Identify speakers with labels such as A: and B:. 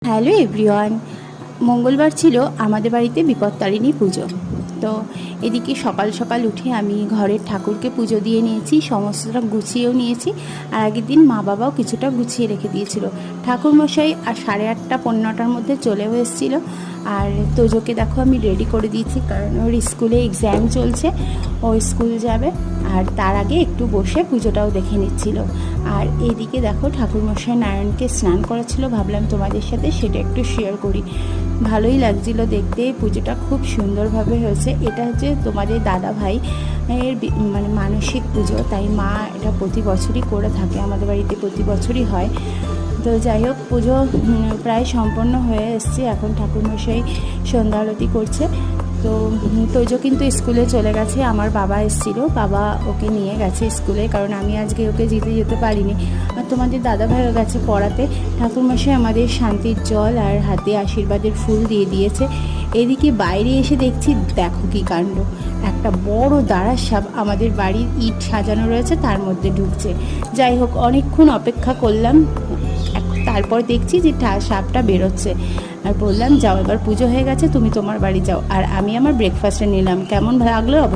A: Hello everyone, মঙ্গলবার ছিল আমাদের বাড়িতে বিপত্তারিণী পুজো। তো এদিকে সকাল সকাল উঠে আমি ঘরের ঠাকুরকে পুজো দিয়ে নিয়েছি, সমস্তটা গুছিয়েও নিয়েছি। আর আগের দিন মা বাবাও কিছুটা গুছিয়ে রেখে দিয়েছিল। ঠাকুরমশাই আর 8:30 পৌনে 9টার মধ্যে চলেও এসেছিল। আর তোজোকে দেখো আমি রেডি করে দিয়েছি, কারণ ওর স্কুলে এক্সাম চলছে, ও স্কুল যাবে। আর তার আগে একটু বসে পুজোটাও দেখে নিচ্ছিল। আর এদিকে দেখো ঠাকুরমশাই নারায়ণকে স্নান করাচ্ছিল, ভাবলাম তোমাদের সাথে সেটা একটু শেয়ার করি। ভালোই লাগছিল দেখতে, পুজোটা খুব সুন্দরভাবে হয়েছে। এটা হচ্ছে তোমাদের দাদা ভাই এর মানে মানসিক পুজো, তাই মা এটা প্রতি বছরই করে থাকে, আমাদের বাড়িতে প্রতি বছরই হয়। তো যাই হোক, পুজো প্রায় সম্পন্ন হয়ে এসছে। এখন ঠাকুরমশাই সন্ধ্যা আরতি করছে। তো তোজো কিন্তু স্কুলে চলে গেছে, আমার বাবা এসেছিলো, বাবা ওকে নিয়ে গেছে স্কুলে, কারণ আমি আজকে ওকে যেতে পারিনি। আর তোমাদের দাদাভাইও গেছে পড়াতে। ঠাকুরমশাই আমাদের শান্তির জল আর হাতে আশীর্বাদের ফুল দিয়ে দিয়েছে। এদিকে বাইরে এসে দেখছি, দেখো কি কাণ্ড, একটা বড় দাঁড়ার সাপ আমাদের বাড়ির ইট সাজানো রয়েছে তার মধ্যে ঢুকছে। যাই হোক, অনেকক্ষণ অপেক্ষা করলাম, তারপর দেখছি যে সাপটা বেরোচ্ছে। আর বললাম, যাও, এবার পুজো হয়ে গেছে, তুমি তোমার বাড়ি যাও। আর আমি আমার ব্রেকফাস্টে নিলাম। কেমন লাগলো অবশ্যই।